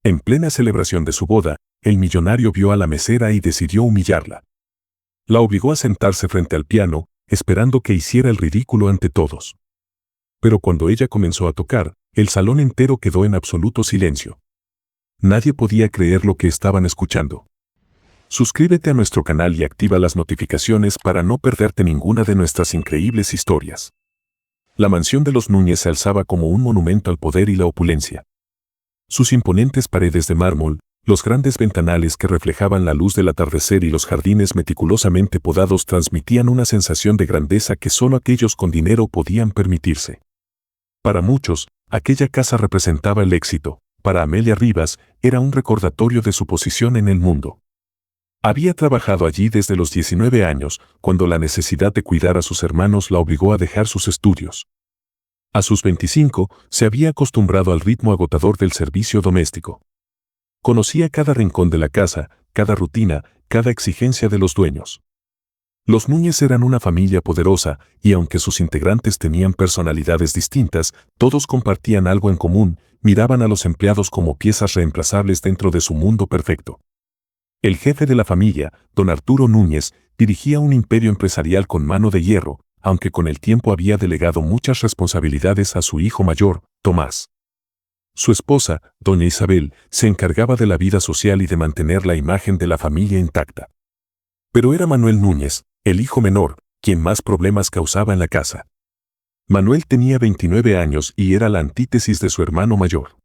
En plena celebración de su boda, el millonario vio a la mesera y decidió humillarla. La obligó a sentarse frente al piano, esperando que hiciera el ridículo ante todos. Pero cuando ella comenzó a tocar, el salón entero quedó en absoluto silencio. Nadie podía creer lo que estaban escuchando. Suscríbete a nuestro canal y activa las notificaciones para no perderte ninguna de nuestras increíbles historias. La mansión de los Núñez se alzaba como un monumento al poder y la opulencia. Sus imponentes paredes de mármol, los grandes ventanales que reflejaban la luz del atardecer y los jardines meticulosamente podados transmitían una sensación de grandeza que solo aquellos con dinero podían permitirse. Para muchos, aquella casa representaba el éxito. Para Amelia Rivas, era un recordatorio de su posición en el mundo. Había trabajado allí desde los 19 años, cuando la necesidad de cuidar a sus hermanos la obligó a dejar sus estudios. A sus 25, se había acostumbrado al ritmo agotador del servicio doméstico. Conocía cada rincón de la casa, cada rutina, cada exigencia de los dueños. Los Núñez eran una familia poderosa, y aunque sus integrantes tenían personalidades distintas, todos compartían algo en común: miraban a los empleados como piezas reemplazables dentro de su mundo perfecto. El jefe de la familia, don Arturo Núñez, dirigía un imperio empresarial con mano de hierro, aunque con el tiempo había delegado muchas responsabilidades a su hijo mayor, Tomás. Su esposa, doña Isabel, se encargaba de la vida social y de mantener la imagen de la familia intacta. Pero era Manuel Núñez, el hijo menor, quien más problemas causaba en la casa. Manuel tenía 29 años y era la antítesis de su hermano mayor.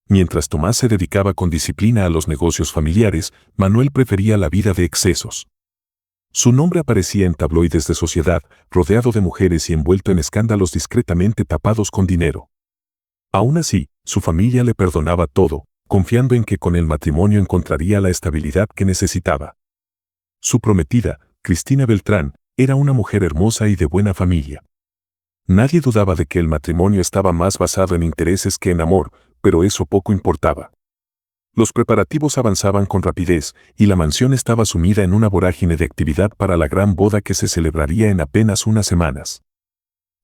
Mientras Tomás se dedicaba con disciplina a los negocios familiares, Manuel prefería la vida de excesos. Su nombre aparecía en tabloides de sociedad, rodeado de mujeres y envuelto en escándalos discretamente tapados con dinero. Aún así, su familia le perdonaba todo, confiando en que con el matrimonio encontraría la estabilidad que necesitaba. Su prometida, Cristina Beltrán, era una mujer hermosa y de buena familia. Nadie dudaba de que el matrimonio estaba más basado en intereses que en amor, pero eso poco importaba. Los preparativos avanzaban con rapidez, y la mansión estaba sumida en una vorágine de actividad para la gran boda que se celebraría en apenas unas semanas.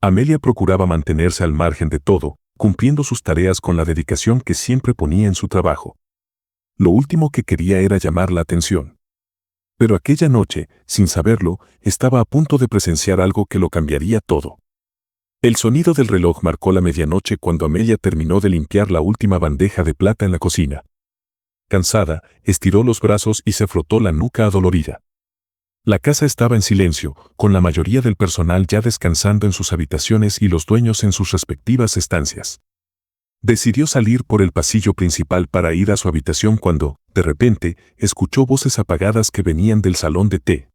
Amelia procuraba mantenerse al margen de todo, cumpliendo sus tareas con la dedicación que siempre ponía en su trabajo. Lo último que quería era llamar la atención. Pero aquella noche, sin saberlo, estaba a punto de presenciar algo que lo cambiaría todo. El sonido del reloj marcó la medianoche cuando Amelia terminó de limpiar la última bandeja de plata en la cocina. Cansada, estiró los brazos y se frotó la nuca adolorida. La casa estaba en silencio, con la mayoría del personal ya descansando en sus habitaciones y los dueños en sus respectivas estancias. Decidió salir por el pasillo principal para ir a su habitación cuando, de repente, escuchó voces apagadas que venían del salón de té.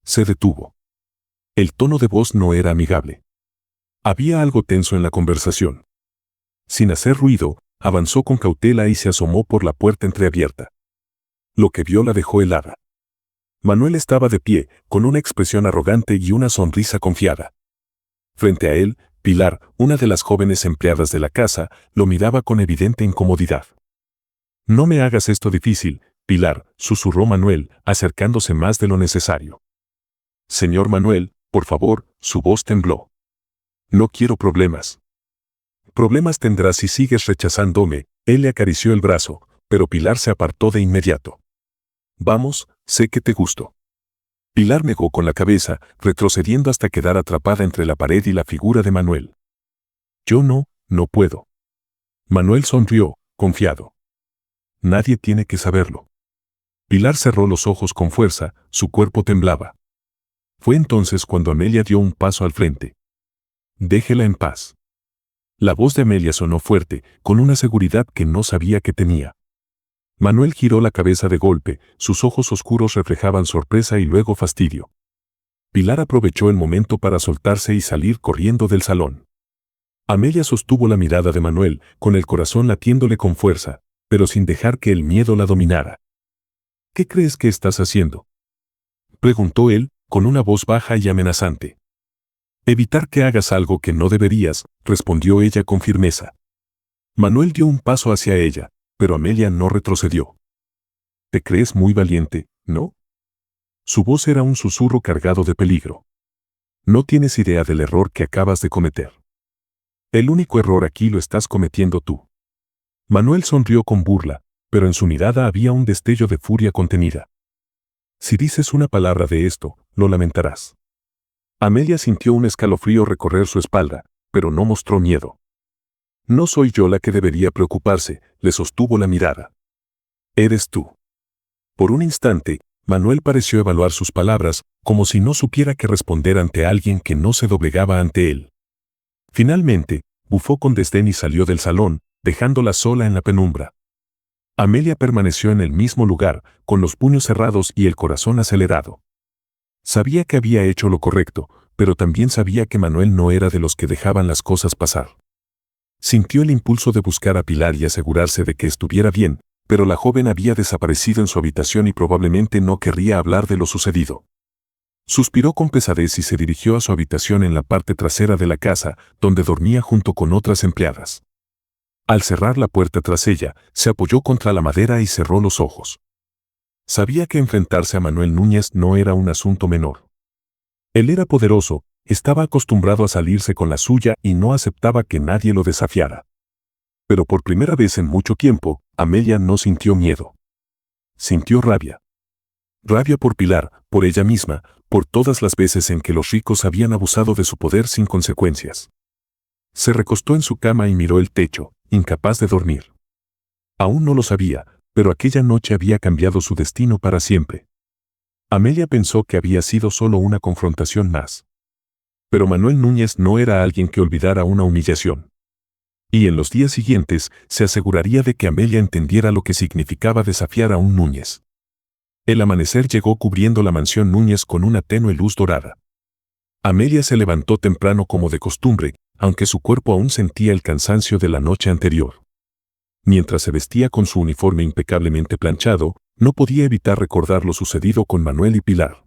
Se detuvo. El tono de voz no era amigable. Había algo tenso en la conversación. Sin hacer ruido, avanzó con cautela y se asomó por la puerta entreabierta. Lo que vio la dejó helada. Manuel estaba de pie, con una expresión arrogante y una sonrisa confiada. Frente a él, Pilar, una de las jóvenes empleadas de la casa, lo miraba con evidente incomodidad. «No me hagas esto difícil, Pilar», susurró Manuel, acercándose más de lo necesario. «Señor Manuel, por favor», su voz tembló. «No quiero problemas». «Problemas tendrás si sigues rechazándome», él le acarició el brazo, pero Pilar se apartó de inmediato. «Vamos, sé que te gusto». Pilar negó con la cabeza, retrocediendo hasta quedar atrapada entre la pared y la figura de Manuel. «Yo no puedo». Manuel sonrió, confiado. «Nadie tiene que saberlo». Pilar cerró los ojos con fuerza, su cuerpo temblaba. Fue entonces cuando Amelia dio un paso al frente. «Déjela en paz». La voz de Amelia sonó fuerte, con una seguridad que no sabía que tenía. Manuel giró la cabeza de golpe, sus ojos oscuros reflejaban sorpresa y luego fastidio. Pilar aprovechó el momento para soltarse y salir corriendo del salón. Amelia sostuvo la mirada de Manuel, con el corazón latiéndole con fuerza, pero sin dejar que el miedo la dominara. «¿Qué crees que estás haciendo?», preguntó él, con una voz baja y amenazante. «Evitar que hagas algo que no deberías», respondió ella con firmeza. Manuel dio un paso hacia ella, pero Amelia no retrocedió. «Te crees muy valiente, ¿no?». Su voz era un susurro cargado de peligro. «No tienes idea del error que acabas de cometer. El único error aquí lo estás cometiendo tú». Manuel sonrió con burla, pero en su mirada había un destello de furia contenida. Si dices una palabra de esto, lo lamentarás. Amelia sintió un escalofrío recorrer su espalda, pero no mostró miedo. No soy yo la que debería preocuparse, le sostuvo la mirada. Eres tú. Por un instante, Manuel pareció evaluar sus palabras, como si no supiera qué responder ante alguien que no se doblegaba ante él. Finalmente, bufó con desdén y salió del salón, dejándola sola en la penumbra. Amelia permaneció en el mismo lugar, con los puños cerrados y el corazón acelerado. Sabía que había hecho lo correcto, pero también sabía que Manuel no era de los que dejaban las cosas pasar. Sintió el impulso de buscar a Pilar y asegurarse de que estuviera bien, pero la joven había desaparecido en su habitación y probablemente no querría hablar de lo sucedido. Suspiró con pesadez y se dirigió a su habitación en la parte trasera de la casa, donde dormía junto con otras empleadas. Al cerrar la puerta tras ella, se apoyó contra la madera y cerró los ojos. Sabía que enfrentarse a Manuel Núñez no era un asunto menor. Él era poderoso, estaba acostumbrado a salirse con la suya y no aceptaba que nadie lo desafiara. Pero por primera vez en mucho tiempo, Amelia no sintió miedo. Sintió rabia. Rabia por Pilar, por ella misma, por todas las veces en que los ricos habían abusado de su poder sin consecuencias. Se recostó en su cama y miró el techo, incapaz de dormir. Aún no lo sabía, pero aquella noche había cambiado su destino para siempre. Amelia pensó que había sido solo una confrontación más. Pero Manuel Núñez no era alguien que olvidara una humillación. Y en los días siguientes se aseguraría de que Amelia entendiera lo que significaba desafiar a un Núñez. El amanecer llegó cubriendo la mansión Núñez con una tenue luz dorada. Amelia se levantó temprano como de costumbre, aunque su cuerpo aún sentía el cansancio de la noche anterior. Mientras se vestía con su uniforme impecablemente planchado, no podía evitar recordar lo sucedido con Manuel y Pilar.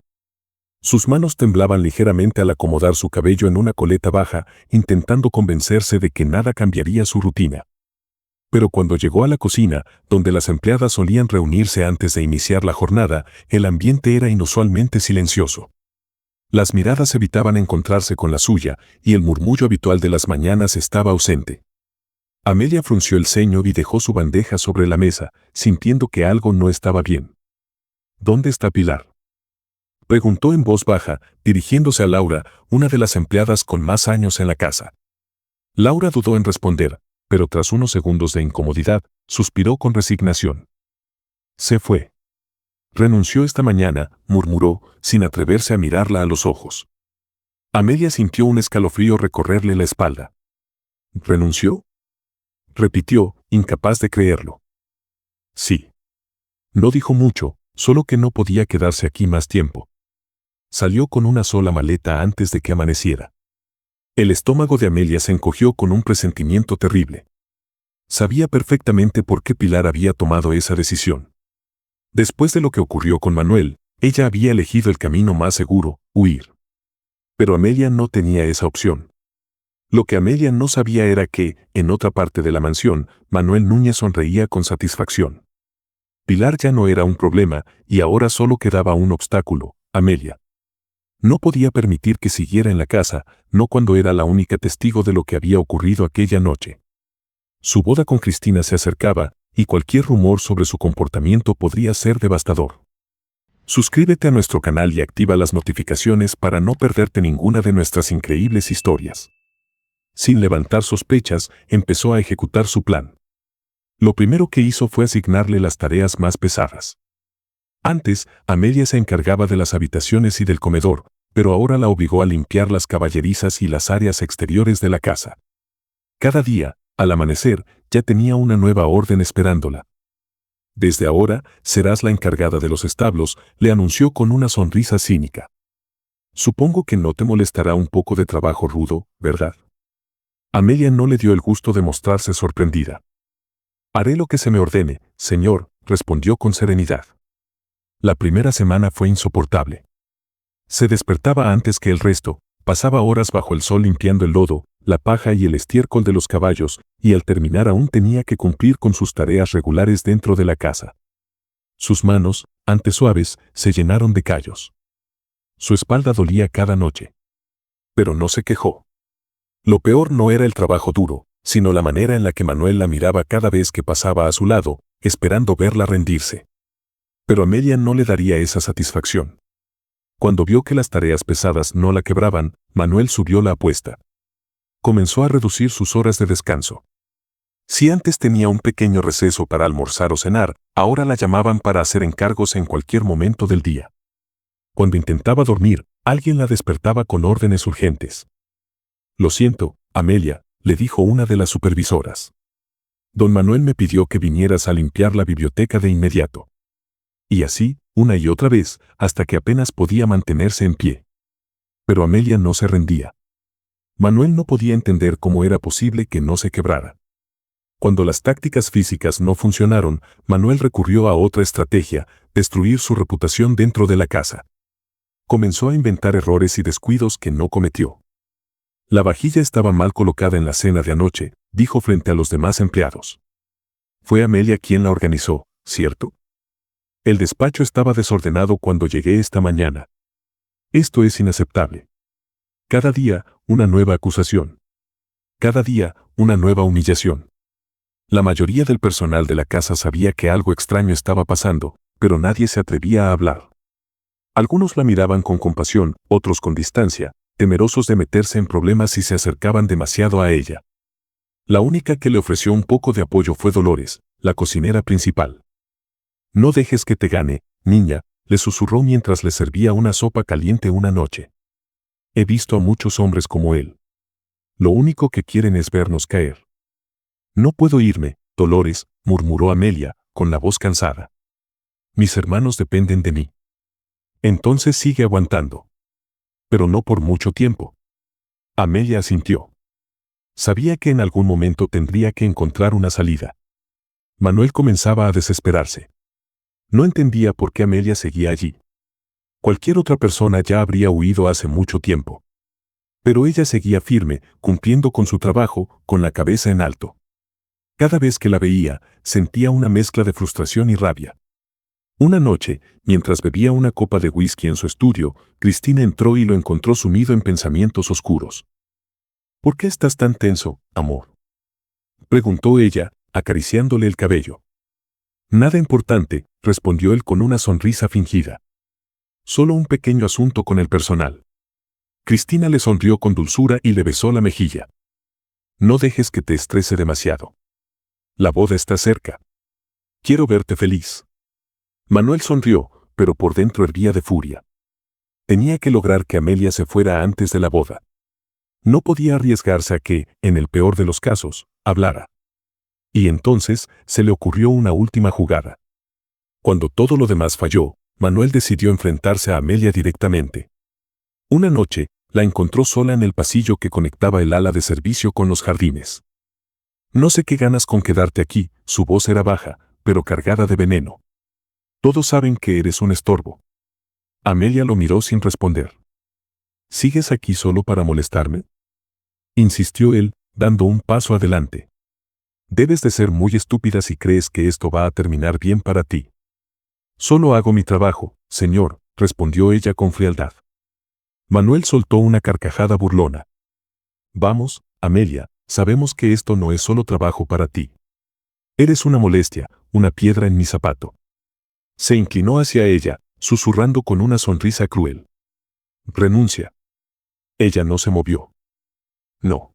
Sus manos temblaban ligeramente al acomodar su cabello en una coleta baja, intentando convencerse de que nada cambiaría su rutina. Pero cuando llegó a la cocina, donde las empleadas solían reunirse antes de iniciar la jornada, el ambiente era inusualmente silencioso. Las miradas evitaban encontrarse con la suya, y el murmullo habitual de las mañanas estaba ausente. Amelia frunció el ceño y dejó su bandeja sobre la mesa, sintiendo que algo no estaba bien. ¿Dónde está Pilar?, preguntó en voz baja, dirigiéndose a Laura, una de las empleadas con más años en la casa. Laura dudó en responder, pero tras unos segundos de incomodidad, suspiró con resignación. Se fue. Renunció esta mañana, murmuró, sin atreverse a mirarla a los ojos. Amelia sintió un escalofrío recorrerle la espalda. ¿Renunció?, repitió, incapaz de creerlo. Sí. No dijo mucho, solo que no podía quedarse aquí más tiempo. Salió con una sola maleta antes de que amaneciera. El estómago de Amelia se encogió con un presentimiento terrible. Sabía perfectamente por qué Pilar había tomado esa decisión. Después de lo que ocurrió con Manuel, ella había elegido el camino más seguro, huir. Pero Amelia no tenía esa opción. Lo que Amelia no sabía era que, en otra parte de la mansión, Manuel Núñez sonreía con satisfacción. Pilar ya no era un problema, y ahora solo quedaba un obstáculo, Amelia. No podía permitir que siguiera en la casa, no cuando era la única testigo de lo que había ocurrido aquella noche. Su boda con Cristina se acercaba, y cualquier rumor sobre su comportamiento podría ser devastador. Suscríbete a nuestro canal y activa las notificaciones para no perderte ninguna de nuestras increíbles historias. Sin levantar sospechas, empezó a ejecutar su plan. Lo primero que hizo fue asignarle las tareas más pesadas. Antes, Amelia se encargaba de las habitaciones y del comedor, pero ahora la obligó a limpiar las caballerizas y las áreas exteriores de la casa. Cada día, al amanecer, ya tenía una nueva orden esperándola. Desde ahora, serás la encargada de los establos, le anunció con una sonrisa cínica. Supongo que no te molestará un poco de trabajo rudo, ¿verdad? Amelia no le dio el gusto de mostrarse sorprendida. Haré lo que se me ordene, señor, respondió con serenidad. La primera semana fue insoportable. Se despertaba antes que el resto, pasaba horas bajo el sol limpiando el lodo, la paja y el estiércol de los caballos, y al terminar aún tenía que cumplir con sus tareas regulares dentro de la casa. Sus manos, antes suaves, se llenaron de callos. Su espalda dolía cada noche. Pero no se quejó. Lo peor no era el trabajo duro, sino la manera en la que Manuel la miraba cada vez que pasaba a su lado, esperando verla rendirse. Pero Amelia no le daría esa satisfacción. Cuando vio que las tareas pesadas no la quebraban, Manuel subió la apuesta. Comenzó a reducir sus horas de descanso. Si antes tenía un pequeño receso para almorzar o cenar, ahora la llamaban para hacer encargos en cualquier momento del día. Cuando intentaba dormir, alguien la despertaba con órdenes urgentes. «Lo siento, Amelia», le dijo una de las supervisoras. «Don Manuel me pidió que vinieras a limpiar la biblioteca de inmediato». Y así, una y otra vez, hasta que apenas podía mantenerse en pie. Pero Amelia no se rendía. Manuel no podía entender cómo era posible que no se quebrara. Cuando las tácticas físicas no funcionaron, Manuel recurrió a otra estrategia: destruir su reputación dentro de la casa. Comenzó a inventar errores y descuidos que no cometió. «La vajilla estaba mal colocada en la cena de anoche», dijo frente a los demás empleados. «Fue Amelia quien la organizó, ¿cierto? El despacho estaba desordenado cuando llegué esta mañana. Esto es inaceptable. Cada día, una nueva acusación. Cada día, una nueva humillación». La mayoría del personal de la casa sabía que algo extraño estaba pasando, pero nadie se atrevía a hablar. Algunos la miraban con compasión, otros con distancia, temerosos de meterse en problemas si se acercaban demasiado a ella. La única que le ofreció un poco de apoyo fue Dolores, la cocinera principal. «No dejes que te gane, niña», le susurró mientras le servía una sopa caliente una noche. «He visto a muchos hombres como él. Lo único que quieren es vernos caer». «No puedo irme, Dolores», murmuró Amelia, con la voz cansada. «Mis hermanos dependen de mí». «Entonces sigue aguantando». «Pero no por mucho tiempo». Amelia asintió. Sabía que en algún momento tendría que encontrar una salida. Manuel comenzaba a desesperarse. No entendía por qué Amelia seguía allí. Cualquier otra persona ya habría huido hace mucho tiempo. Pero ella seguía firme, cumpliendo con su trabajo, con la cabeza en alto. Cada vez que la veía, sentía una mezcla de frustración y rabia. Una noche, mientras bebía una copa de whisky en su estudio, Cristina entró y lo encontró sumido en pensamientos oscuros. «¿Por qué estás tan tenso, amor?», preguntó ella, acariciándole el cabello. «Nada importante», respondió él con una sonrisa fingida. «Solo un pequeño asunto con el personal». Cristina le sonrió con dulzura y le besó la mejilla. «No dejes que te estrese demasiado. La boda está cerca. Quiero verte feliz». Manuel sonrió, pero por dentro hervía de furia. Tenía que lograr que Amelia se fuera antes de la boda. No podía arriesgarse a que, en el peor de los casos, hablara. Y entonces se le ocurrió una última jugada. Cuando todo lo demás falló, Manuel decidió enfrentarse a Amelia directamente. Una noche, la encontró sola en el pasillo que conectaba el ala de servicio con los jardines. «No sé qué ganas con quedarte aquí», su voz era baja, pero cargada de veneno. «Todos saben que eres un estorbo». Amelia lo miró sin responder. «¿Sigues aquí solo para molestarme?», insistió él, dando un paso adelante. «Debes de ser muy estúpida si crees que esto va a terminar bien para ti». «Solo hago mi trabajo, señor», respondió ella con frialdad. Manuel soltó una carcajada burlona. «Vamos, Amelia, sabemos que esto no es solo trabajo para ti. Eres una molestia, una piedra en mi zapato». Se inclinó hacia ella, susurrando con una sonrisa cruel. «Renuncia». Ella no se movió. «No».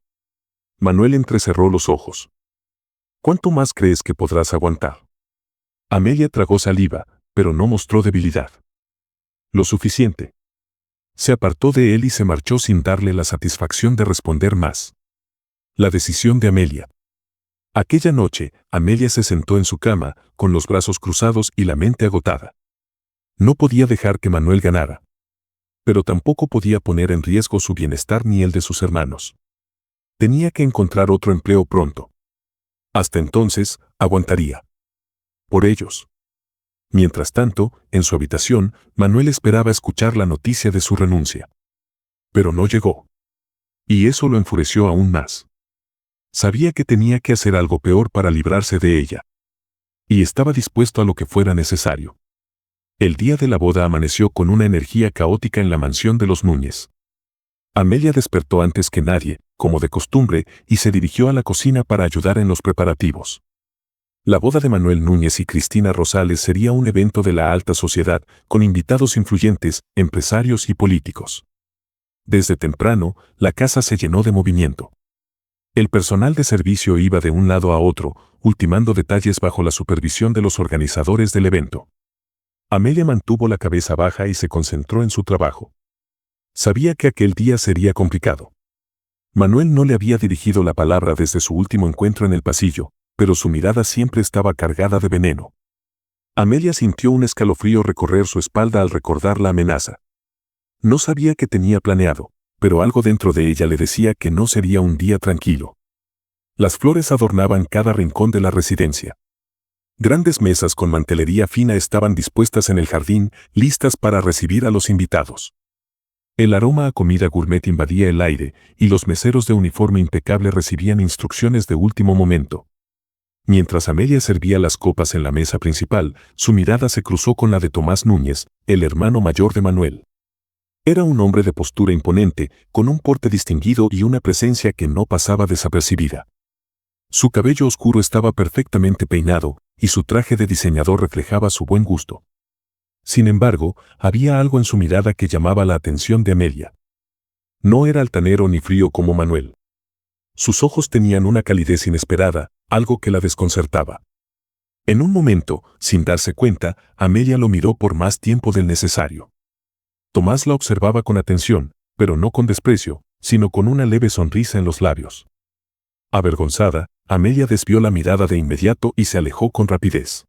Manuel entrecerró los ojos. «¿Cuánto más crees que podrás aguantar?». Amelia tragó saliva, pero no mostró debilidad. «Lo suficiente». Se apartó de él y se marchó sin darle la satisfacción de responder más. La decisión de Amelia. Aquella noche, Amelia se sentó en su cama, con los brazos cruzados y la mente agotada. No podía dejar que Manuel ganara. Pero tampoco podía poner en riesgo su bienestar ni el de sus hermanos. Tenía que encontrar otro empleo pronto. Hasta entonces, aguantaría. Por ellos. Mientras tanto, en su habitación, Manuel esperaba escuchar la noticia de su renuncia. Pero no llegó. Y eso lo enfureció aún más. Sabía que tenía que hacer algo peor para librarse de ella. Y estaba dispuesto a lo que fuera necesario. El día de la boda amaneció con una energía caótica en la mansión de los Núñez. Amelia despertó antes que nadie, como de costumbre, y se dirigió a la cocina para ayudar en los preparativos. La boda de Manuel Núñez y Cristina Rosales sería un evento de la alta sociedad, con invitados influyentes, empresarios y políticos. Desde temprano, la casa se llenó de movimiento. El personal de servicio iba de un lado a otro, ultimando detalles bajo la supervisión de los organizadores del evento. Amelia mantuvo la cabeza baja y se concentró en su trabajo. Sabía que aquel día sería complicado. Manuel no le había dirigido la palabra desde su último encuentro en el pasillo, pero su mirada siempre estaba cargada de veneno. Amelia sintió un escalofrío recorrer su espalda al recordar la amenaza. No sabía qué tenía planeado, pero algo dentro de ella le decía que no sería un día tranquilo. Las flores adornaban cada rincón de la residencia. Grandes mesas con mantelería fina estaban dispuestas en el jardín, listas para recibir a los invitados. El aroma a comida gourmet invadía el aire, y los meseros de uniforme impecable recibían instrucciones de último momento. Mientras Amelia servía las copas en la mesa principal, su mirada se cruzó con la de Tomás Núñez, el hermano mayor de Manuel. Era un hombre de postura imponente, con un porte distinguido y una presencia que no pasaba desapercibida. Su cabello oscuro estaba perfectamente peinado, y su traje de diseñador reflejaba su buen gusto. Sin embargo, había algo en su mirada que llamaba la atención de Amelia. No era altanero ni frío como Manuel. Sus ojos tenían una calidez inesperada, algo que la desconcertaba. En un momento, sin darse cuenta, Amelia lo miró por más tiempo del necesario. Tomás la observaba con atención, pero no con desprecio, sino con una leve sonrisa en los labios. Avergonzada, Amelia desvió la mirada de inmediato y se alejó con rapidez.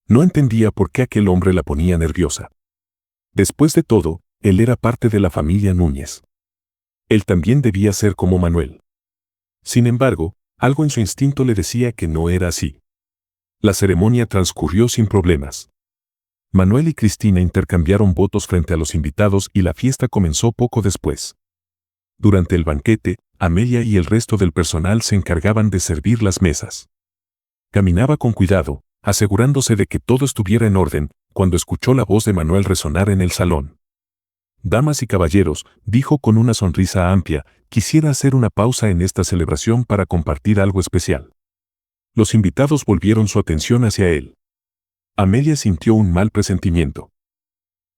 No entendía por qué aquel hombre la ponía nerviosa. Después de todo, él era parte de la familia Núñez. Él también debía ser como Manuel. Sin embargo, algo en su instinto le decía que no era así. La ceremonia transcurrió sin problemas. Manuel y Cristina intercambiaron votos frente a los invitados y la fiesta comenzó poco después. Durante el banquete, Amelia y el resto del personal se encargaban de servir las mesas. Caminaba con cuidado, asegurándose de que todo estuviera en orden, cuando escuchó la voz de Manuel resonar en el salón. «Damas y caballeros», dijo con una sonrisa amplia, «quisiera hacer una pausa en esta celebración para compartir algo especial». Los invitados volvieron su atención hacia él. Amelia sintió un mal presentimiento.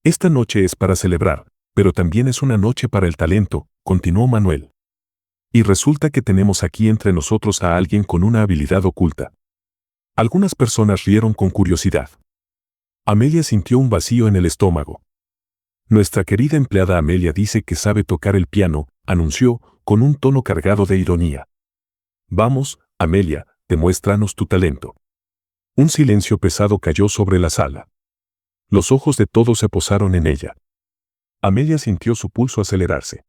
«Esta noche es para celebrar, pero también es una noche para el talento», continuó Manuel. «Y resulta que tenemos aquí entre nosotros a alguien con una habilidad oculta». Algunas personas rieron con curiosidad. Amelia sintió un vacío en el estómago. «Nuestra querida empleada Amelia dice que sabe tocar el piano», anunció, con un tono cargado de ironía. «Vamos, Amelia, demuéstranos tu talento». Un silencio pesado cayó sobre la sala. Los ojos de todos se posaron en ella. Amelia sintió su pulso acelerarse.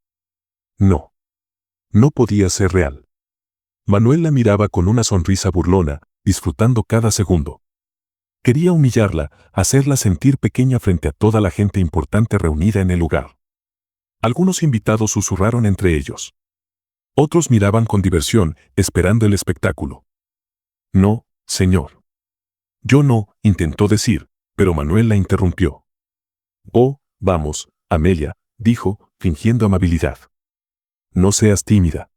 No. No podía ser real. Manuel la miraba con una sonrisa burlona, disfrutando cada segundo. Quería humillarla, hacerla sentir pequeña frente a toda la gente importante reunida en el lugar. Algunos invitados susurraron entre ellos. Otros miraban con diversión, esperando el espectáculo. «No, señor». «Yo no», intentó decir, pero Manuel la interrumpió. «Oh, vamos, Amelia», dijo, fingiendo amabilidad. «No seas tímida.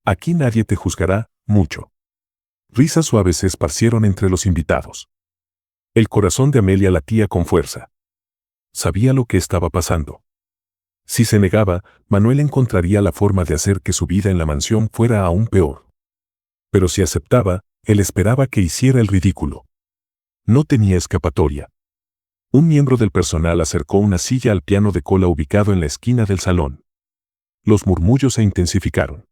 Aquí nadie te juzgará mucho». Risas suaves se esparcieron entre los invitados. El corazón de Amelia latía con fuerza. Sabía lo que estaba pasando. Si se negaba, Manuel encontraría la forma de hacer que su vida en la mansión fuera aún peor. Pero si aceptaba, él esperaba que hiciera el ridículo. No tenía escapatoria. Un miembro del personal acercó una silla al piano de cola ubicado en la esquina del salón. Los murmullos se intensificaron.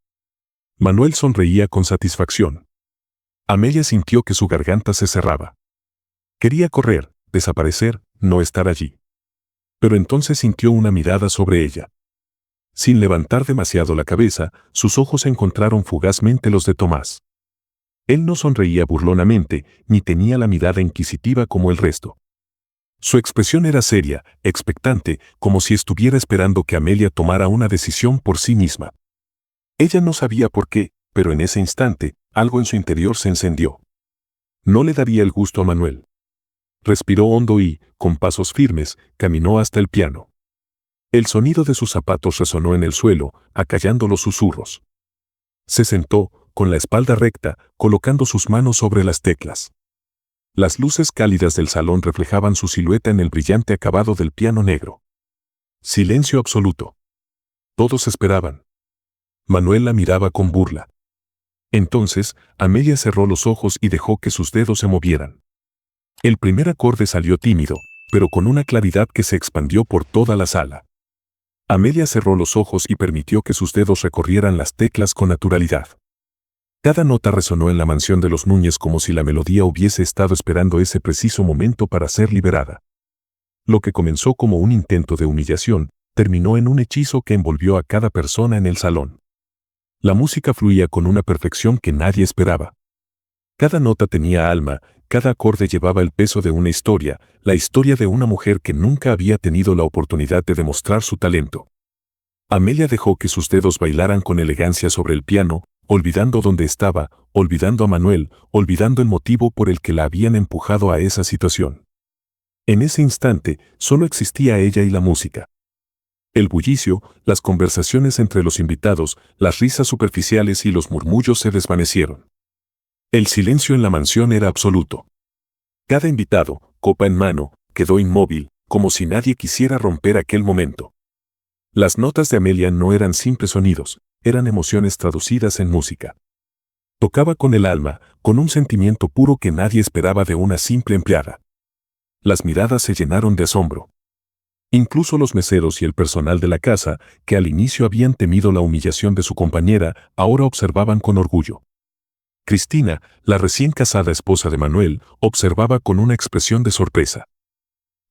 Manuel sonreía con satisfacción. Amelia sintió que su garganta se cerraba. Quería correr, desaparecer, no estar allí. Pero entonces sintió una mirada sobre ella. Sin levantar demasiado la cabeza, sus ojos encontraron fugazmente los de Tomás. Él no sonreía burlonamente, ni tenía la mirada inquisitiva como el resto. Su expresión era seria, expectante, como si estuviera esperando que Amelia tomara una decisión por sí misma. Ella no sabía por qué, pero en ese instante, algo en su interior se encendió. No le daría el gusto a Manuel. Respiró hondo y, con pasos firmes, caminó hasta el piano. El sonido de sus zapatos resonó en el suelo, acallando los susurros. Se sentó, con la espalda recta, colocando sus manos sobre las teclas. Las luces cálidas del salón reflejaban su silueta en el brillante acabado del piano negro. Silencio absoluto. Todos esperaban. Manuel la miraba con burla. Entonces, Amelia cerró los ojos y dejó que sus dedos se movieran. El primer acorde salió tímido, pero con una claridad que se expandió por toda la sala. Amelia cerró los ojos y permitió que sus dedos recorrieran las teclas con naturalidad. Cada nota resonó en la mansión de los Núñez como si la melodía hubiese estado esperando ese preciso momento para ser liberada. Lo que comenzó como un intento de humillación, terminó en un hechizo que envolvió a cada persona en el salón. La música fluía con una perfección que nadie esperaba. Cada nota tenía alma, cada acorde llevaba el peso de una historia, la historia de una mujer que nunca había tenido la oportunidad de demostrar su talento. Amelia dejó que sus dedos bailaran con elegancia sobre el piano, olvidando dónde estaba, olvidando a Manuel, olvidando el motivo por el que la habían empujado a esa situación. En ese instante, solo existía ella y la música. El bullicio, las conversaciones entre los invitados, las risas superficiales y los murmullos se desvanecieron. El silencio en la mansión era absoluto. Cada invitado, copa en mano, quedó inmóvil, como si nadie quisiera romper aquel momento. Las notas de Amelia no eran simples sonidos, eran emociones traducidas en música. Tocaba con el alma, con un sentimiento puro que nadie esperaba de una simple empleada. Las miradas se llenaron de asombro. Incluso los meseros y el personal de la casa, que al inicio habían temido la humillación de su compañera, ahora observaban con orgullo. Cristina, la recién casada esposa de Manuel, observaba con una expresión de sorpresa.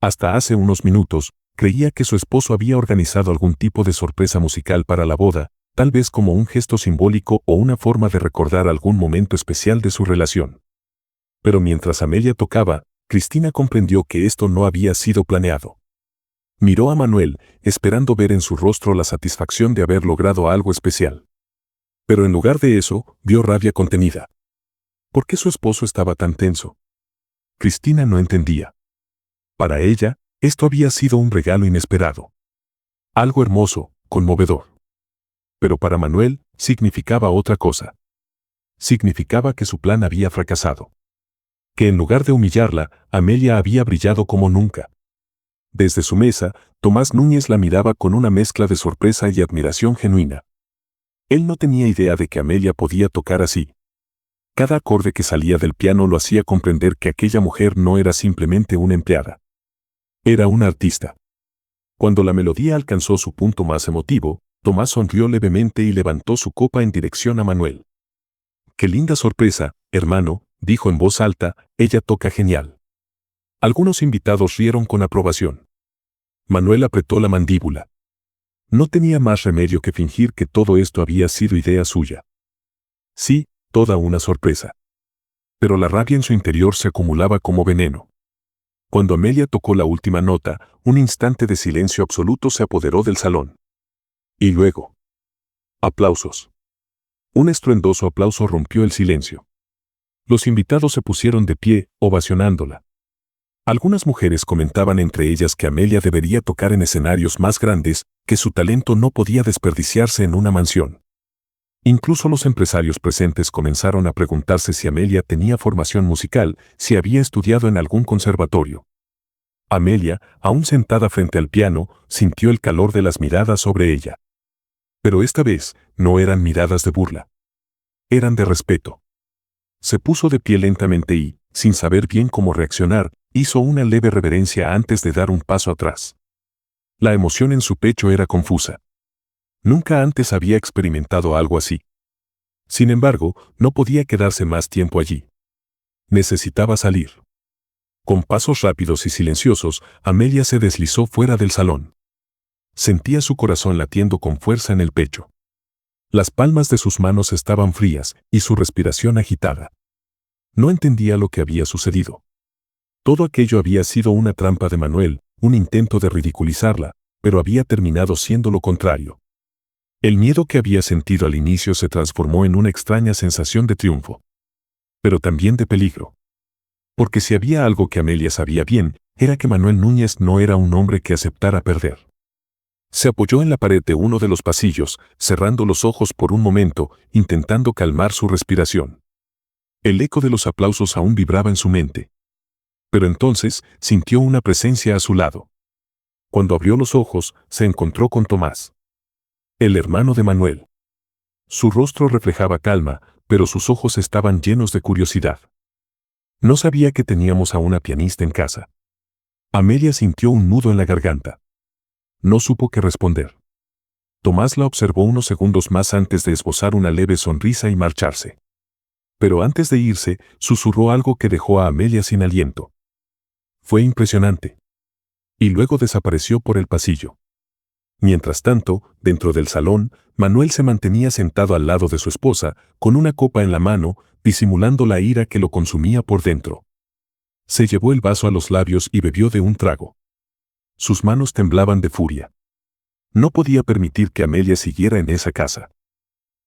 Hasta hace unos minutos, creía que su esposo había organizado algún tipo de sorpresa musical para la boda, tal vez como un gesto simbólico o una forma de recordar algún momento especial de su relación. Pero mientras Amelia tocaba, Cristina comprendió que esto no había sido planeado. Miró a Manuel, esperando ver en su rostro la satisfacción de haber logrado algo especial. Pero en lugar de eso, vio rabia contenida. ¿Por qué su esposo estaba tan tenso? Cristina no entendía. Para ella, esto había sido un regalo inesperado. Algo hermoso, conmovedor. Pero para Manuel, significaba otra cosa. Significaba que su plan había fracasado. Que en lugar de humillarla, Amelia había brillado como nunca. Desde su mesa, Tomás Núñez la miraba con una mezcla de sorpresa y admiración genuina. Él no tenía idea de que Amelia podía tocar así. Cada acorde que salía del piano lo hacía comprender que aquella mujer no era simplemente una empleada. Era una artista. Cuando la melodía alcanzó su punto más emotivo, Tomás sonrió levemente y levantó su copa en dirección a Manuel. «Qué linda sorpresa, hermano», dijo en voz alta, «ella toca genial». Algunos invitados rieron con aprobación. Manuel apretó la mandíbula. No tenía más remedio que fingir que todo esto había sido idea suya. Sí, toda una sorpresa. Pero la rabia en su interior se acumulaba como veneno. Cuando Amelia tocó la última nota, un instante de silencio absoluto se apoderó del salón. Y luego, aplausos. Un estruendoso aplauso rompió el silencio. Los invitados se pusieron de pie, ovacionándola. Algunas mujeres comentaban entre ellas que Amelia debería tocar en escenarios más grandes, que su talento no podía desperdiciarse en una mansión. Incluso los empresarios presentes comenzaron a preguntarse si Amelia tenía formación musical, si había estudiado en algún conservatorio. Amelia, aún sentada frente al piano, sintió el calor de las miradas sobre ella. Pero esta vez, no eran miradas de burla. Eran de respeto. Se puso de pie lentamente y, sin saber bien cómo reaccionar, hizo una leve reverencia antes de dar un paso atrás. La emoción en su pecho era confusa. Nunca antes había experimentado algo así. Sin embargo, no podía quedarse más tiempo allí. Necesitaba salir. Con pasos rápidos y silenciosos, Amelia se deslizó fuera del salón. Sentía su corazón latiendo con fuerza en el pecho. Las palmas de sus manos estaban frías y su respiración agitada. No entendía lo que había sucedido. Todo aquello había sido una trampa de Manuel, un intento de ridiculizarla, pero había terminado siendo lo contrario. El miedo que había sentido al inicio se transformó en una extraña sensación de triunfo. Pero también de peligro. Porque si había algo que Amelia sabía bien, era que Manuel Núñez no era un hombre que aceptara perder. Se apoyó en la pared de uno de los pasillos, cerrando los ojos por un momento, intentando calmar su respiración. El eco de los aplausos aún vibraba en su mente. Pero entonces sintió una presencia a su lado. Cuando abrió los ojos, se encontró con Tomás, el hermano de Manuel. Su rostro reflejaba calma, pero sus ojos estaban llenos de curiosidad. No sabía que teníamos a una pianista en casa. Amelia sintió un nudo en la garganta. No supo qué responder. Tomás la observó unos segundos más antes de esbozar una leve sonrisa y marcharse. Pero antes de irse, susurró algo que dejó a Amelia sin aliento. Fue impresionante. Y luego desapareció por el pasillo. Mientras tanto, dentro del salón, Manuel se mantenía sentado al lado de su esposa, con una copa en la mano, disimulando la ira que lo consumía por dentro. Se llevó el vaso a los labios y bebió de un trago. Sus manos temblaban de furia. No podía permitir que Amelia siguiera en esa casa.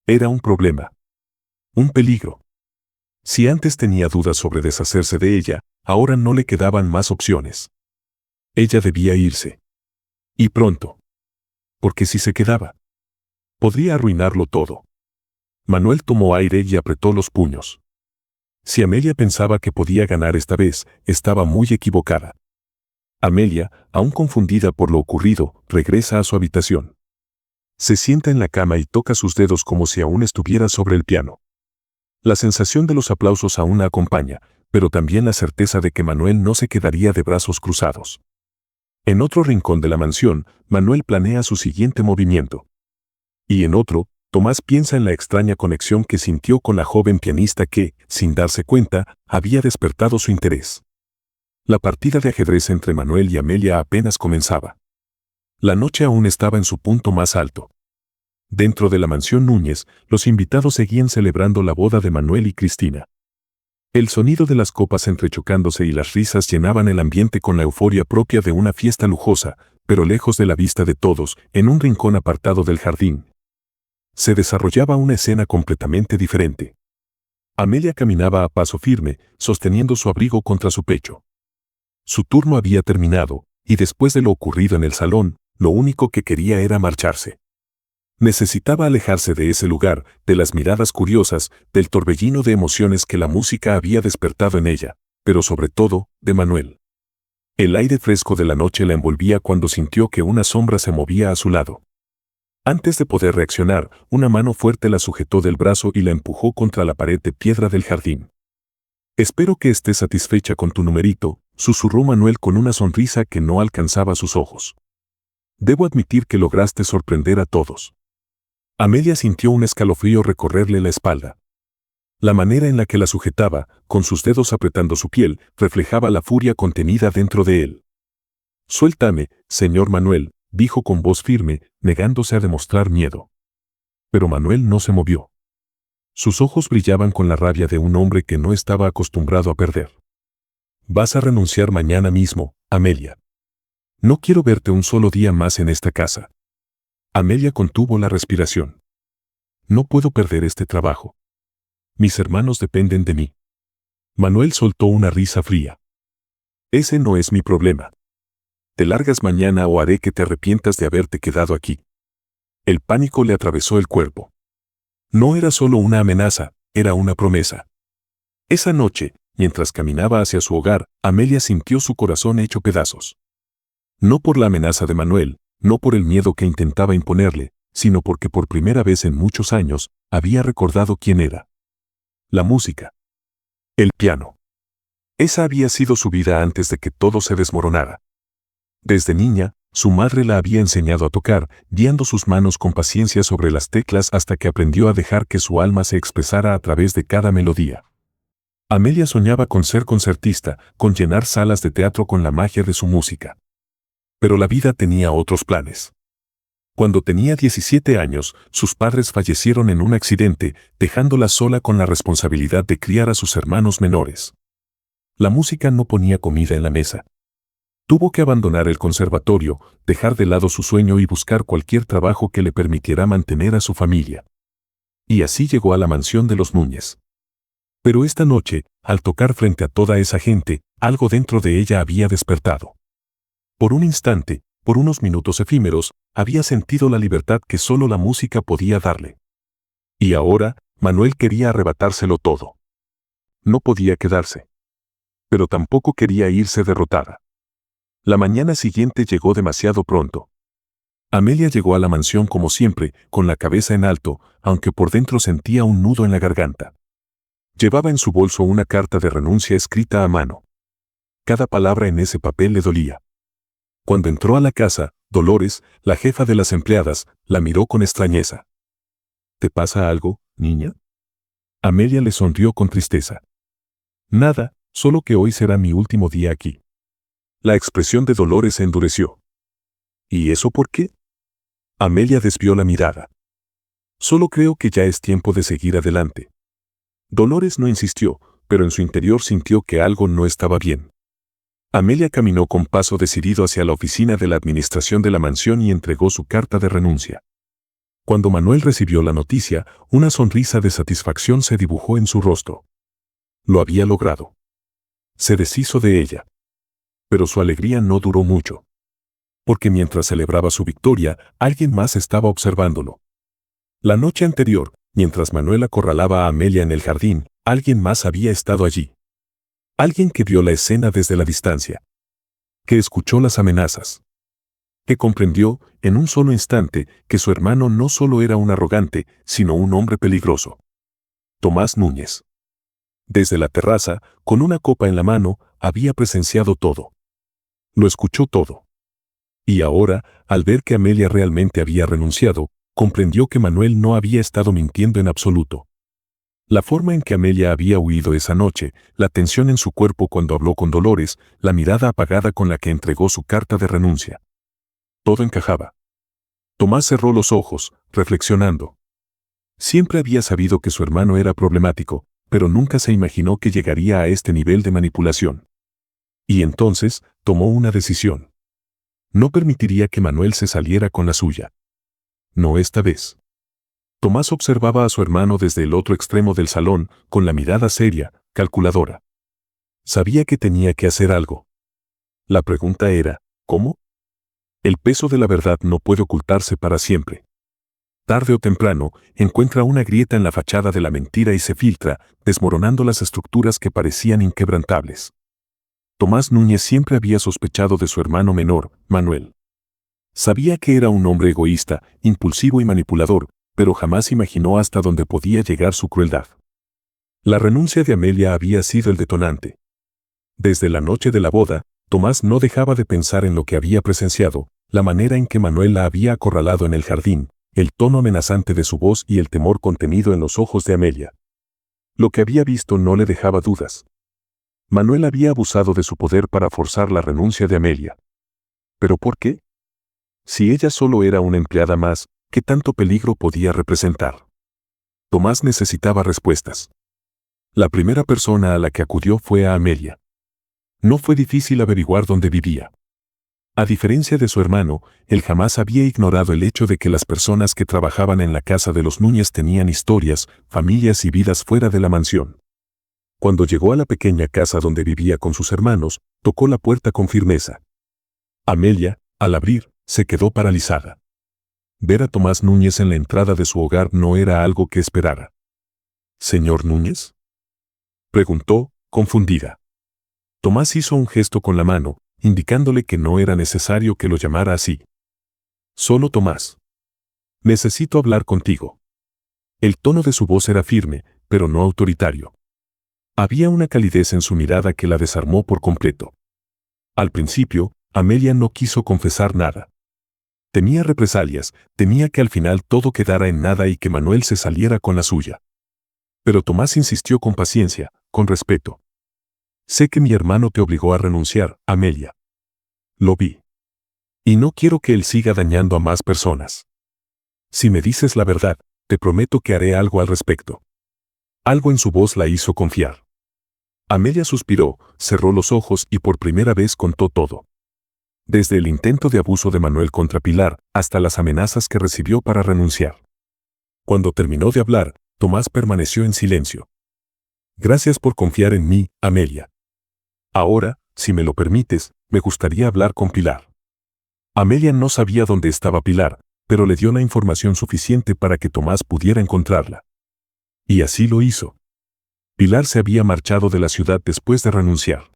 Era un problema. Un peligro. Si antes tenía dudas sobre deshacerse de ella, ahora no le quedaban más opciones. Ella debía irse. Y pronto. Porque si se quedaba, podría arruinarlo todo. Manuel tomó aire y apretó los puños. Si Amelia pensaba que podía ganar esta vez, estaba muy equivocada. Amelia, aún confundida por lo ocurrido, regresa a su habitación. Se sienta en la cama y toca sus dedos como si aún estuviera sobre el piano. La sensación de los aplausos aún la acompaña, pero también la certeza de que Manuel no se quedaría de brazos cruzados. En otro rincón de la mansión, Manuel planea su siguiente movimiento. Y en otro, Tomás piensa en la extraña conexión que sintió con la joven pianista que, sin darse cuenta, había despertado su interés. La partida de ajedrez entre Manuel y Amelia apenas comenzaba. La noche aún estaba en su punto más alto. Dentro de la mansión Núñez, los invitados seguían celebrando la boda de Manuel y Cristina. El sonido de las copas entrechocándose y las risas llenaban el ambiente con la euforia propia de una fiesta lujosa, pero lejos de la vista de todos, en un rincón apartado del jardín. Se desarrollaba una escena completamente diferente. Amelia caminaba a paso firme, sosteniendo su abrigo contra su pecho. Su turno había terminado, y después de lo ocurrido en el salón, lo único que quería era marcharse. Necesitaba alejarse de ese lugar, de las miradas curiosas, del torbellino de emociones que la música había despertado en ella, pero sobre todo, de Manuel. El aire fresco de la noche la envolvía cuando sintió que una sombra se movía a su lado. Antes de poder reaccionar, una mano fuerte la sujetó del brazo y la empujó contra la pared de piedra del jardín. «Espero que estés satisfecha con tu numerito», susurró Manuel con una sonrisa que no alcanzaba sus ojos. «Debo admitir que lograste sorprender a todos». Amelia sintió un escalofrío recorrerle la espalda. La manera en la que la sujetaba, con sus dedos apretando su piel, reflejaba la furia contenida dentro de él. «Suéltame, señor Manuel», dijo con voz firme, negándose a demostrar miedo. Pero Manuel no se movió. Sus ojos brillaban con la rabia de un hombre que no estaba acostumbrado a perder. «Vas a renunciar mañana mismo, Amelia. No quiero verte un solo día más en esta casa». Amelia contuvo la respiración. «No puedo perder este trabajo. Mis hermanos dependen de mí». Manuel soltó una risa fría. «Ese no es mi problema. Te largas mañana o haré que te arrepientas de haberte quedado aquí». El pánico le atravesó el cuerpo. No era solo una amenaza, era una promesa. Esa noche, mientras caminaba hacia su hogar, Amelia sintió su corazón hecho pedazos. No por la amenaza de Manuel, no por el miedo que intentaba imponerle, sino porque por primera vez en muchos años, había recordado quién era. La música. El piano. Esa había sido su vida antes de que todo se desmoronara. Desde niña, su madre la había enseñado a tocar, guiando sus manos con paciencia sobre las teclas hasta que aprendió a dejar que su alma se expresara a través de cada melodía. Amelia soñaba con ser concertista, con llenar salas de teatro con la magia de su música. Pero la vida tenía otros planes. Cuando tenía 17 años, sus padres fallecieron en un accidente, dejándola sola con la responsabilidad de criar a sus hermanos menores. La música no ponía comida en la mesa. Tuvo que abandonar el conservatorio, dejar de lado su sueño y buscar cualquier trabajo que le permitiera mantener a su familia. Y así llegó a la mansión de los Núñez. Pero esta noche, al tocar frente a toda esa gente, algo dentro de ella había despertado. Por un instante, por unos minutos efímeros, había sentido la libertad que solo la música podía darle. Y ahora, Manuel quería arrebatárselo todo. No podía quedarse. Pero tampoco quería irse derrotada. La mañana siguiente llegó demasiado pronto. Amelia llegó a la mansión como siempre, con la cabeza en alto, aunque por dentro sentía un nudo en la garganta. Llevaba en su bolso una carta de renuncia escrita a mano. Cada palabra en ese papel le dolía. Cuando entró a la casa, Dolores, la jefa de las empleadas, la miró con extrañeza. ¿Te pasa algo, niña? Amelia le sonrió con tristeza. Nada, solo que hoy será mi último día aquí. La expresión de Dolores se endureció. ¿Y eso por qué? Amelia desvió la mirada. Solo creo que ya es tiempo de seguir adelante. Dolores no insistió, pero en su interior sintió que algo no estaba bien. Amelia caminó con paso decidido hacia la oficina de la administración de la mansión y entregó su carta de renuncia. Cuando Manuel recibió la noticia, una sonrisa de satisfacción se dibujó en su rostro. Lo había logrado. Se deshizo de ella. Pero su alegría no duró mucho. Porque mientras celebraba su victoria, alguien más estaba observándolo. La noche anterior, mientras Manuel acorralaba a Amelia en el jardín, alguien más había estado allí. Alguien que vio la escena desde la distancia. Que escuchó las amenazas. Que comprendió, en un solo instante, que su hermano no solo era un arrogante, sino un hombre peligroso. Tomás Núñez. Desde la terraza, con una copa en la mano, había presenciado todo. Lo escuchó todo. Y ahora, al ver que Amelia realmente había renunciado, comprendió que Manuel no había estado mintiendo en absoluto. La forma en que Amelia había huido esa noche, la tensión en su cuerpo cuando habló con Dolores, la mirada apagada con la que entregó su carta de renuncia. Todo encajaba. Tomás cerró los ojos, reflexionando. Siempre había sabido que su hermano era problemático, pero nunca se imaginó que llegaría a este nivel de manipulación. Y entonces, tomó una decisión. No permitiría que Manuel se saliera con la suya. No esta vez. Tomás observaba a su hermano desde el otro extremo del salón, con la mirada seria, calculadora. Sabía que tenía que hacer algo. La pregunta era, ¿cómo? El peso de la verdad no puede ocultarse para siempre. Tarde o temprano, encuentra una grieta en la fachada de la mentira y se filtra, desmoronando las estructuras que parecían inquebrantables. Tomás Núñez siempre había sospechado de su hermano menor, Manuel. Sabía que era un hombre egoísta, impulsivo y manipulador, pero jamás imaginó hasta dónde podía llegar su crueldad. La renuncia de Amelia había sido el detonante. Desde la noche de la boda, Tomás no dejaba de pensar en lo que había presenciado, la manera en que Manuel la había acorralado en el jardín, el tono amenazante de su voz y el temor contenido en los ojos de Amelia. Lo que había visto no le dejaba dudas. Manuel había abusado de su poder para forzar la renuncia de Amelia. ¿Pero por qué? Si ella solo era una empleada más, ¿qué tanto peligro podía representar? Tomás necesitaba respuestas. La primera persona a la que acudió fue a Amelia. No fue difícil averiguar dónde vivía. A diferencia de su hermano, él jamás había ignorado el hecho de que las personas que trabajaban en la casa de los Núñez tenían historias, familias y vidas fuera de la mansión. Cuando llegó a la pequeña casa donde vivía con sus hermanos, tocó la puerta con firmeza. Amelia, al abrir, se quedó paralizada. Ver a Tomás Núñez en la entrada de su hogar no era algo que esperara. ¿Señor Núñez?, preguntó, confundida. Tomás hizo un gesto con la mano, indicándole que no era necesario que lo llamara así. Solo Tomás. Necesito hablar contigo. El tono de su voz era firme, pero no autoritario. Había una calidez en su mirada que la desarmó por completo. Al principio, Amelia no quiso confesar nada. Temía represalias, temía que al final todo quedara en nada y que Manuel se saliera con la suya. Pero Tomás insistió con paciencia, con respeto. Sé que mi hermano te obligó a renunciar, Amelia. Lo vi. Y no quiero que él siga dañando a más personas. Si me dices la verdad, te prometo que haré algo al respecto. Algo en su voz la hizo confiar. Amelia suspiró, cerró los ojos y por primera vez contó todo. Desde el intento de abuso de Manuel contra Pilar, hasta las amenazas que recibió para renunciar. Cuando terminó de hablar, Tomás permaneció en silencio. Gracias por confiar en mí, Amelia. Ahora, si me lo permites, me gustaría hablar con Pilar. Amelia no sabía dónde estaba Pilar, pero le dio la información suficiente para que Tomás pudiera encontrarla. Y así lo hizo. Pilar se había marchado de la ciudad después de renunciar.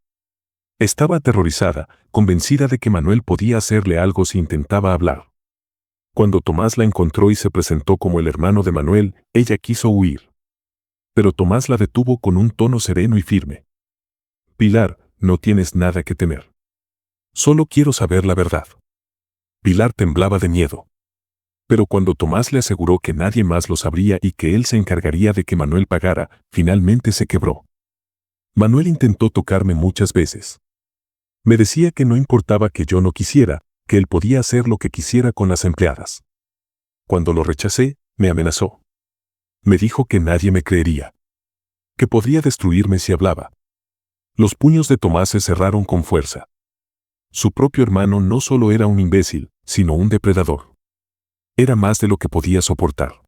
Estaba aterrorizada, convencida de que Manuel podía hacerle algo si intentaba hablar. Cuando Tomás la encontró y se presentó como el hermano de Manuel, ella quiso huir. Pero Tomás la detuvo con un tono sereno y firme. Pilar, no tienes nada que temer. Solo quiero saber la verdad. Pilar temblaba de miedo. Pero cuando Tomás le aseguró que nadie más lo sabría y que él se encargaría de que Manuel pagara, finalmente se quebró. Manuel intentó tocarme muchas veces. Me decía que no importaba que yo no quisiera, que él podía hacer lo que quisiera con las empleadas. Cuando lo rechacé, me amenazó. Me dijo que nadie me creería. Que podría destruirme si hablaba. Los puños de Tomás se cerraron con fuerza. Su propio hermano no solo era un imbécil, sino un depredador. Era más de lo que podía soportar.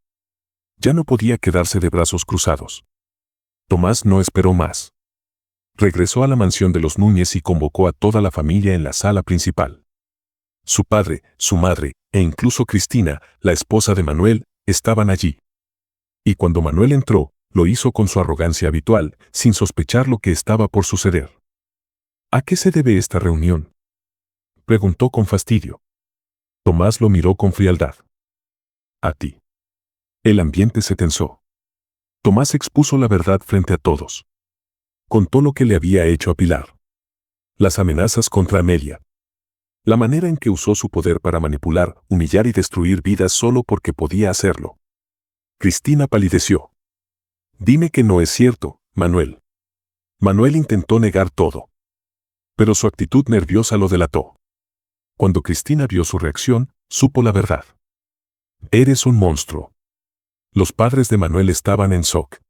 Ya no podía quedarse de brazos cruzados. Tomás no esperó más. Regresó a la mansión de los Núñez y convocó a toda la familia en la sala principal. Su padre, su madre, e incluso Cristina, la esposa de Manuel, estaban allí. Y cuando Manuel entró, lo hizo con su arrogancia habitual, sin sospechar lo que estaba por suceder. ¿A qué se debe esta reunión?, preguntó con fastidio. Tomás lo miró con frialdad. A ti. El ambiente se tensó. Tomás expuso la verdad frente a todos. Contó lo que le había hecho a Pilar. Las amenazas contra Amelia. La manera en que usó su poder para manipular, humillar y destruir vidas solo porque podía hacerlo. Cristina palideció. Dime que no es cierto, Manuel. Manuel intentó negar todo. Pero su actitud nerviosa lo delató. Cuando Cristina vio su reacción, supo la verdad. Eres un monstruo. Los padres de Manuel estaban en shock.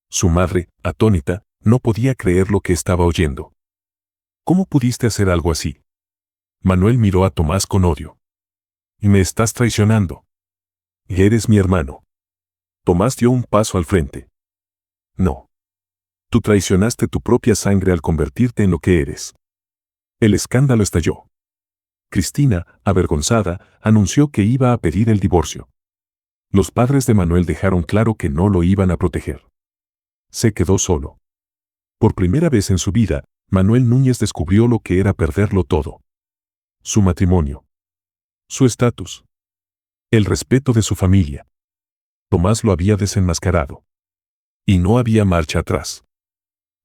Su madre, atónita, no podía creer lo que estaba oyendo. ¿Cómo pudiste hacer algo así? Manuel miró a Tomás con odio. Me estás traicionando. Eres mi hermano. Tomás dio un paso al frente. No. Tú traicionaste tu propia sangre al convertirte en lo que eres. El escándalo estalló. Cristina, avergonzada, anunció que iba a pedir el divorcio. Los padres de Manuel dejaron claro que no lo iban a proteger. Se quedó solo. Por primera vez en su vida, Manuel Núñez descubrió lo que era perderlo todo. Su matrimonio. Su estatus. El respeto de su familia. Tomás lo había desenmascarado. Y no había marcha atrás.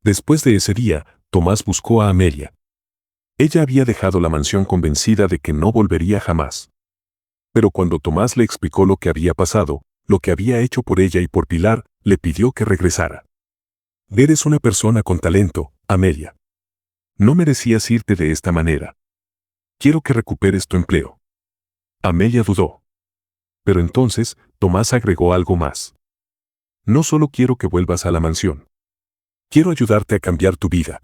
Después de ese día, Tomás buscó a Amelia. Ella había dejado la mansión convencida de que no volvería jamás. Pero cuando Tomás le explicó lo que había pasado, lo que había hecho por ella y por Pilar, le pidió que regresara. Eres una persona con talento, Amelia. No merecías irte de esta manera. Quiero que recuperes tu empleo. Amelia dudó. Pero entonces, Tomás agregó algo más. No solo quiero que vuelvas a la mansión. Quiero ayudarte a cambiar tu vida.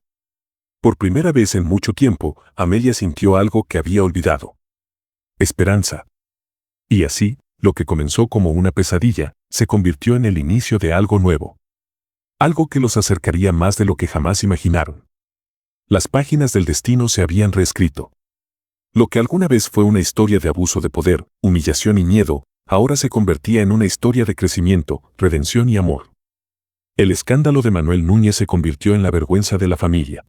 Por primera vez en mucho tiempo, Amelia sintió algo que había olvidado. Esperanza. Y así, lo que comenzó como una pesadilla, se convirtió en el inicio de algo nuevo. Algo que los acercaría más de lo que jamás imaginaron. Las páginas del destino se habían reescrito. Lo que alguna vez fue una historia de abuso de poder, humillación y miedo, ahora se convertía en una historia de crecimiento, redención y amor. El escándalo de Manuel Núñez se convirtió en la vergüenza de la familia.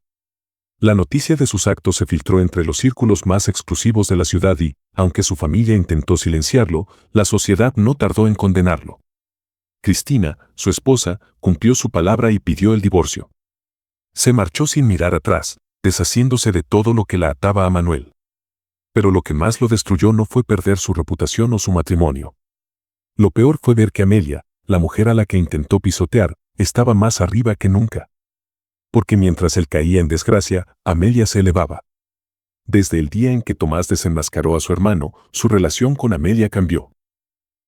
La noticia de sus actos se filtró entre los círculos más exclusivos de la ciudad y, aunque su familia intentó silenciarlo, la sociedad no tardó en condenarlo. Cristina, su esposa, cumplió su palabra y pidió el divorcio. Se marchó sin mirar atrás, deshaciéndose de todo lo que la ataba a Manuel. Pero lo que más lo destruyó no fue perder su reputación o su matrimonio. Lo peor fue ver que Amelia, la mujer a la que intentó pisotear, estaba más arriba que nunca. Porque mientras él caía en desgracia, Amelia se elevaba. Desde el día en que Tomás desenmascaró a su hermano, su relación con Amelia cambió.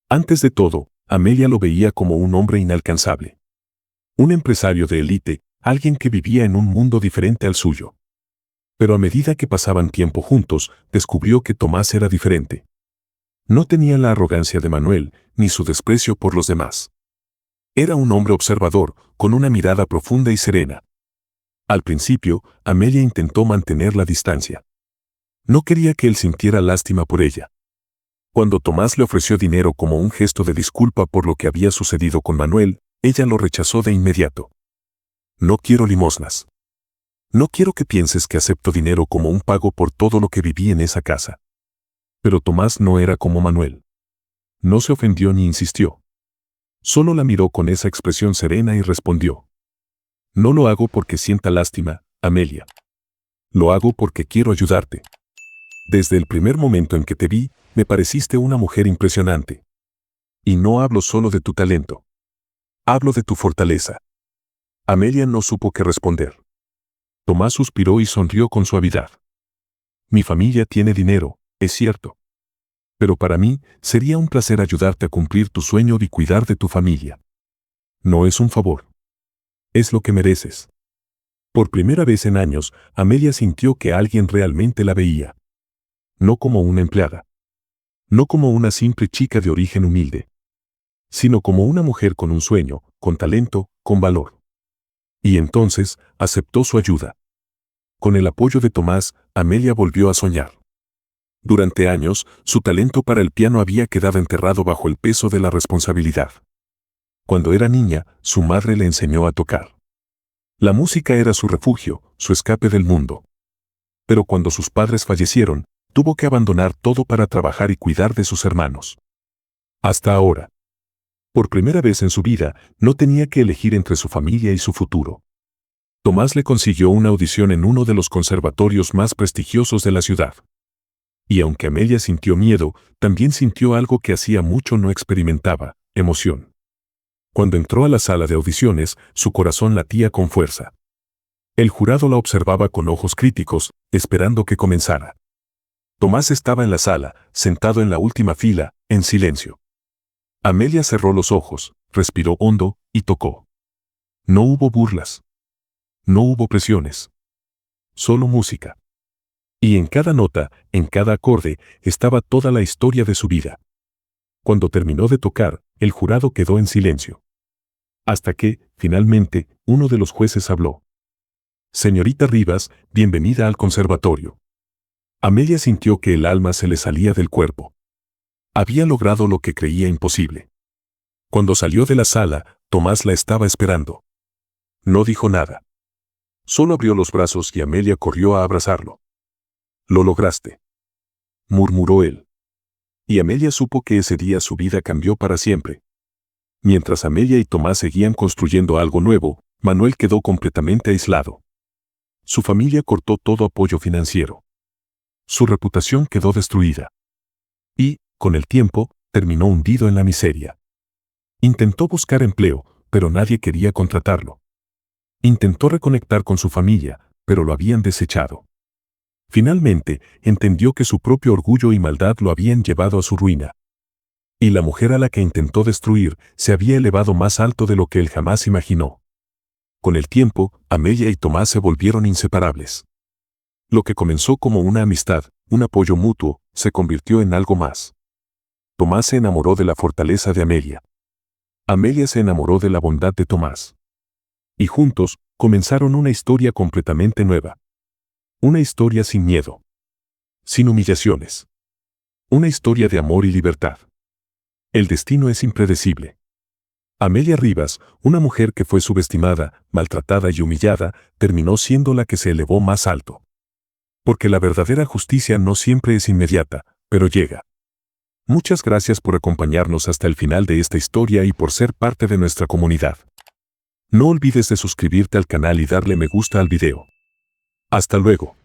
Antes de todo, Amelia lo veía como un hombre inalcanzable. Un empresario de élite, alguien que vivía en un mundo diferente al suyo. Pero a medida que pasaban tiempo juntos, descubrió que Tomás era diferente. No tenía la arrogancia de Manuel, ni su desprecio por los demás. Era un hombre observador, con una mirada profunda y serena. Al principio, Amelia intentó mantener la distancia. No quería que él sintiera lástima por ella. Cuando Tomás le ofreció dinero como un gesto de disculpa por lo que había sucedido con Manuel, ella lo rechazó de inmediato. No quiero limosnas. No quiero que pienses que acepto dinero como un pago por todo lo que viví en esa casa. Pero Tomás no era como Manuel. No se ofendió ni insistió. Solo la miró con esa expresión serena y respondió. No lo hago porque sienta lástima, Amelia. Lo hago porque quiero ayudarte. Desde el primer momento en que te vi, me pareciste una mujer impresionante. Y no hablo solo de tu talento. Hablo de tu fortaleza. Amelia no supo qué responder. Tomás suspiró y sonrió con suavidad. Mi familia tiene dinero, es cierto. Pero para mí, sería un placer ayudarte a cumplir tu sueño y cuidar de tu familia. No es un favor. Es lo que mereces. Por primera vez en años, Amelia sintió que alguien realmente la veía. No como una empleada. No como una simple chica de origen humilde. Sino como una mujer con un sueño, con talento, con valor. Y entonces, aceptó su ayuda. Con el apoyo de Tomás, Amelia volvió a soñar. Durante años, su talento para el piano había quedado enterrado bajo el peso de la responsabilidad. Cuando era niña, su madre le enseñó a tocar. La música era su refugio, su escape del mundo. Pero cuando sus padres fallecieron, tuvo que abandonar todo para trabajar y cuidar de sus hermanos. Hasta ahora. Por primera vez en su vida, no tenía que elegir entre su familia y su futuro. Tomás le consiguió una audición en uno de los conservatorios más prestigiosos de la ciudad. Y aunque Amelia sintió miedo, también sintió algo que hacía mucho no experimentaba, emoción. Cuando entró a la sala de audiciones, su corazón latía con fuerza. El jurado la observaba con ojos críticos, esperando que comenzara. Tomás estaba en la sala, sentado en la última fila, en silencio. Amelia cerró los ojos, respiró hondo y tocó. No hubo burlas. No hubo presiones. Solo música. Y en cada nota, en cada acorde, estaba toda la historia de su vida. Cuando terminó de tocar, el jurado quedó en silencio. Hasta que, finalmente, uno de los jueces habló. Señorita Rivas, bienvenida al conservatorio. Amelia sintió que el alma se le salía del cuerpo. Había logrado lo que creía imposible. Cuando salió de la sala, Tomás la estaba esperando. No dijo nada. Solo abrió los brazos y Amelia corrió a abrazarlo. Lo lograste, murmuró él. Y Amelia supo que ese día su vida cambió para siempre. Mientras Amelia y Tomás seguían construyendo algo nuevo, Manuel quedó completamente aislado. Su familia cortó todo apoyo financiero. Su reputación quedó destruida. Y, con el tiempo, terminó hundido en la miseria. Intentó buscar empleo, pero nadie quería contratarlo. Intentó reconectar con su familia, pero lo habían desechado. Finalmente, entendió que su propio orgullo y maldad lo habían llevado a su ruina. Y la mujer a la que intentó destruir se había elevado más alto de lo que él jamás imaginó. Con el tiempo, Amelia y Tomás se volvieron inseparables. Lo que comenzó como una amistad, un apoyo mutuo, se convirtió en algo más. Tomás se enamoró de la fortaleza de Amelia. Amelia se enamoró de la bondad de Tomás. Y juntos, comenzaron una historia completamente nueva. Una historia sin miedo. Sin humillaciones. Una historia de amor y libertad. El destino es impredecible. Amelia Rivas, una mujer que fue subestimada, maltratada y humillada, terminó siendo la que se elevó más alto. Porque la verdadera justicia no siempre es inmediata, pero llega. Muchas gracias por acompañarnos hasta el final de esta historia y por ser parte de nuestra comunidad. No olvides de suscribirte al canal y darle me gusta al video. Hasta luego.